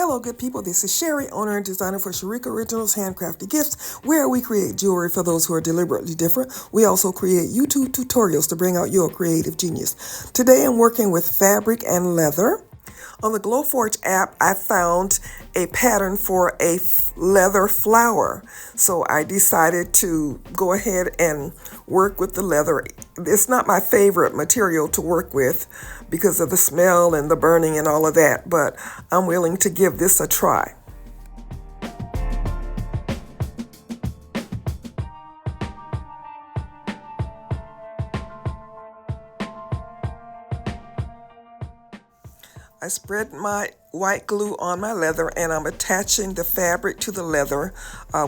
Hello, good people. This is Sherry, owner and designer for Sharika Originals Handcrafted Gifts, where we create jewelry for those who are deliberately different. We also create YouTube tutorials to bring out your creative genius. Today, I'm working with fabric and leather. On the Glowforge app, I found a pattern for a leather flower. So I decided to go ahead and work with the leather. It's not my favorite material to work with because of the smell and the burning and all of that, but I'm willing to give this a try. I spread my white glue on my leather and I'm attaching the fabric to the leather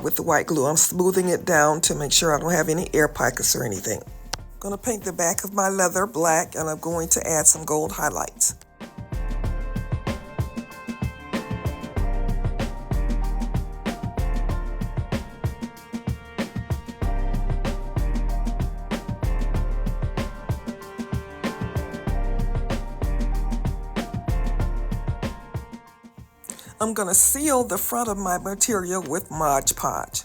with the white glue. I'm smoothing it down to make sure I don't have any air pockets or anything. I'm going to paint the back of my leather black and I'm going to add some gold highlights. I'm going to seal the front of my material with Mod Podge.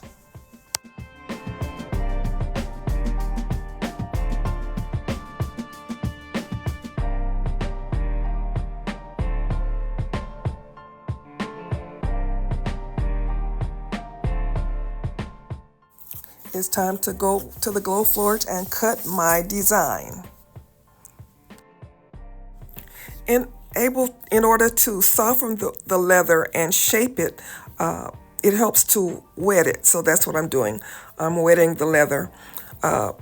It's time to go to the Glowforge and cut my design. In order to soften the leather and shape it, it helps to wet it. So that's what I'm doing. I'm wetting the leather. I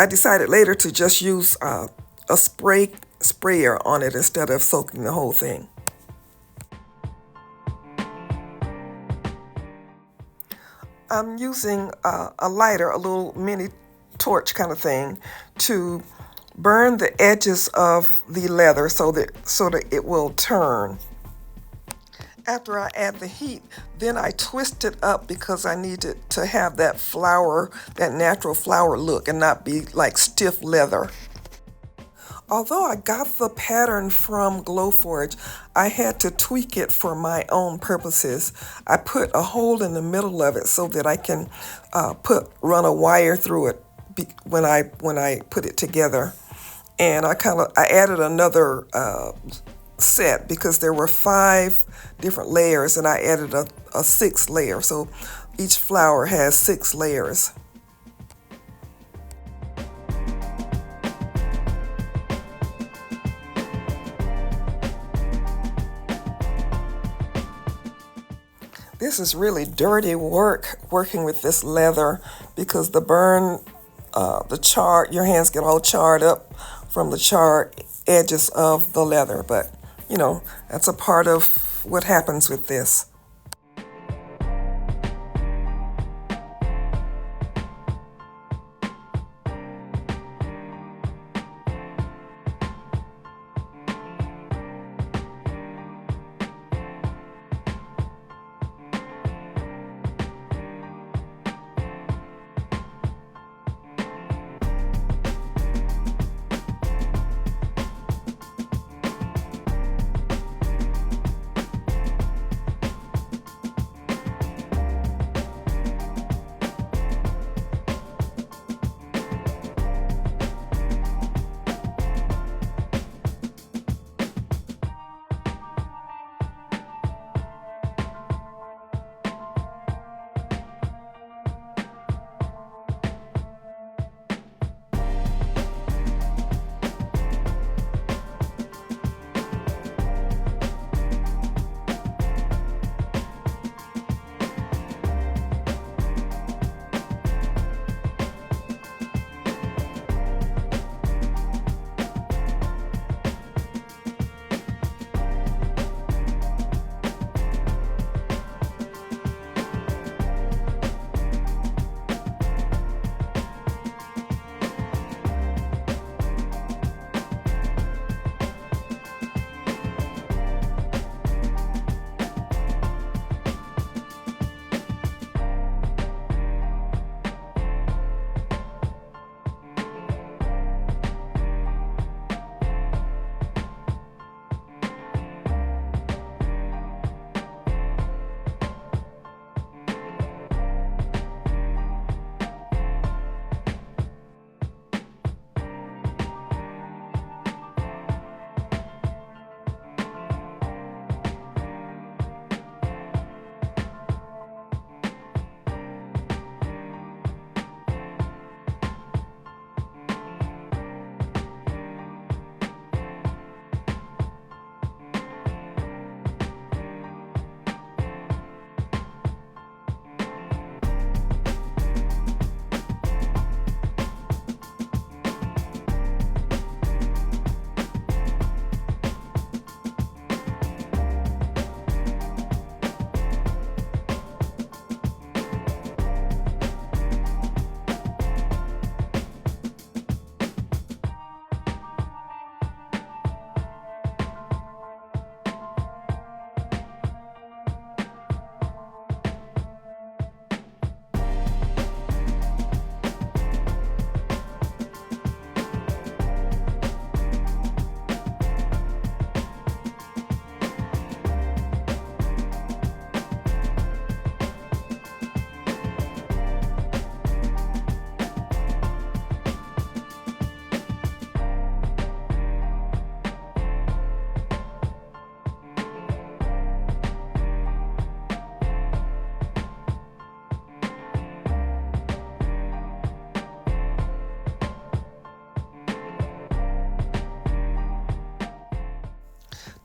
decided later to just use a sprayer on it instead of soaking the whole thing. I'm using a lighter, a little mini torch kind of thing, to burn the edges of the leather so that it will turn. After I add the heat, then I twist it up because I need it to have that flower, that natural flower look and not be like stiff leather. Although I got the pattern from Glowforge, I had to tweak it for my own purposes. I put a hole in the middle of it so that I can run a wire through it when I put it together. And I added another set because there were 5 different layers and I added a 6th layer. So each flower has 6 layers. This is really dirty work working with this leather because the burn, your hands get all charred up from the charred edges of the leather, but you know, that's a part of what happens with this.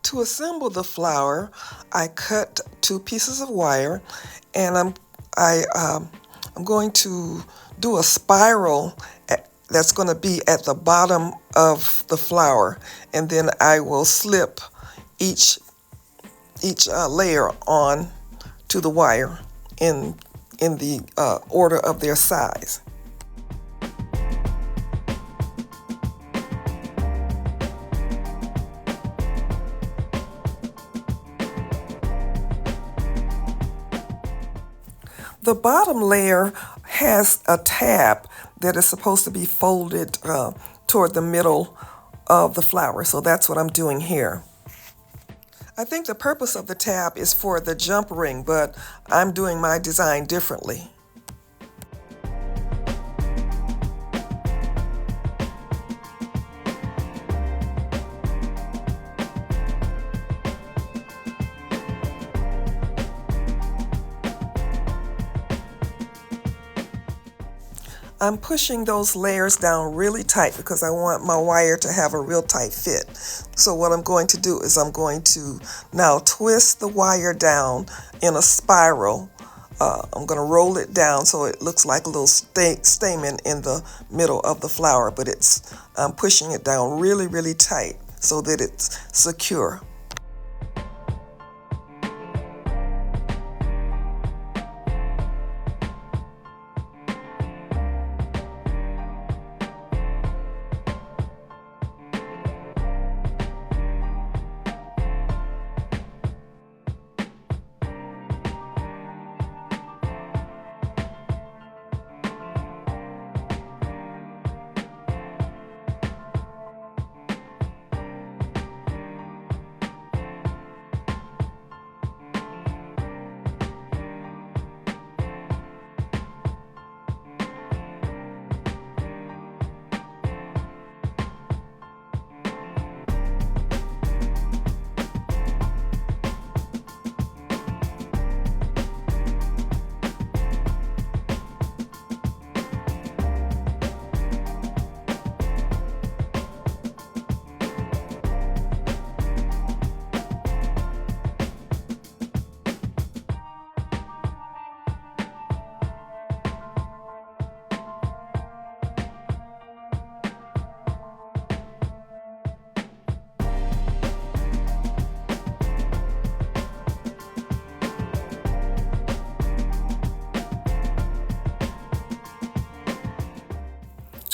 To assemble the flower, I cut 2 pieces of wire, and I'm going to do a spiral that's going to be at the bottom of the flower, and then I will slip each layer on to the wire in the order of their size. The bottom layer has a tab that is supposed to be folded toward the middle of the flower, so that's what I'm doing here. I think the purpose of the tab is for the jump ring, but I'm doing my design differently. I'm pushing those layers down really tight because I want my wire to have a real tight fit. So what I'm going to do is I'm going to now twist the wire down in a spiral. I'm going to roll it down so it looks like a little stamen in the middle of the flower, but I'm pushing it down really, really tight so that it's secure.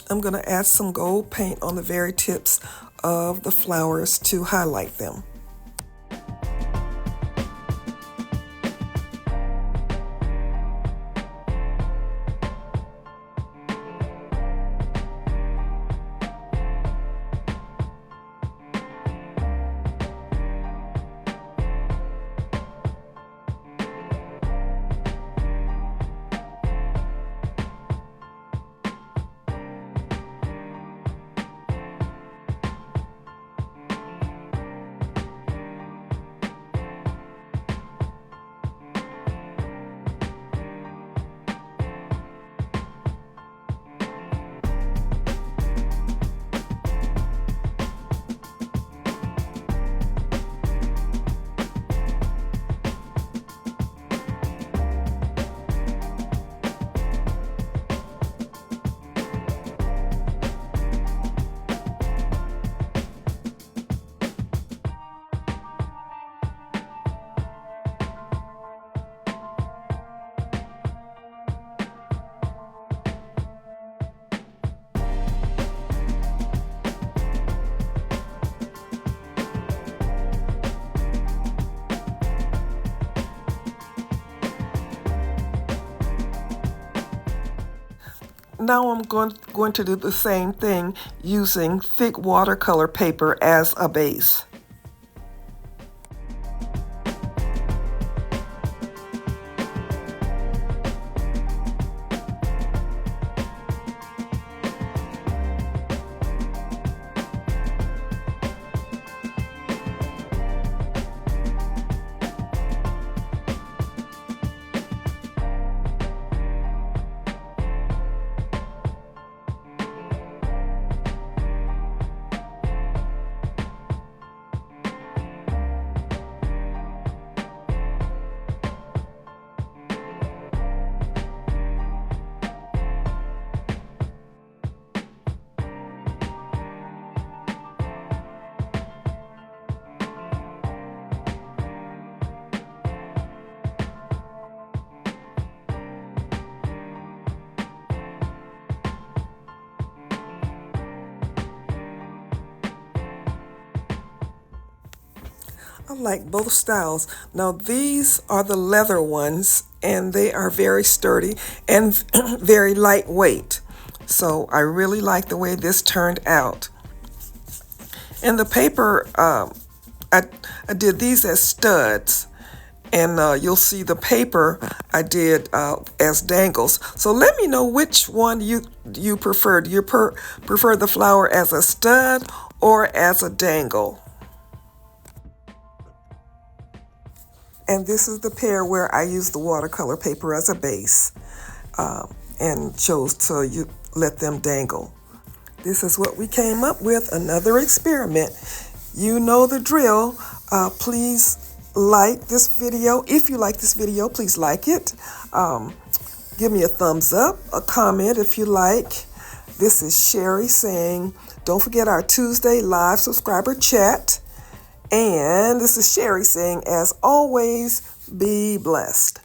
I'm going to add some gold paint on the very tips of the flowers to highlight them. Now I'm going to do the same thing using thick watercolor paper as a base. I like both styles. Now these are the leather ones and they are very sturdy and very lightweight. So I really like the way this turned out. And the paper, I did these as studs. And you'll see the paper I did as dangles. So let me know which one you prefer. Do you prefer the flower as a stud or as a dangle? And this is the pair where I used the watercolor paper as a base and chose to let them dangle. This is what we came up with, another experiment. You know the drill. Please like this video. If you like this video, please like it. Give me a thumbs up, a comment if you like. This is Sherry saying, don't forget our Tuesday live subscriber chat. And this is Sherry saying, as always, be blessed.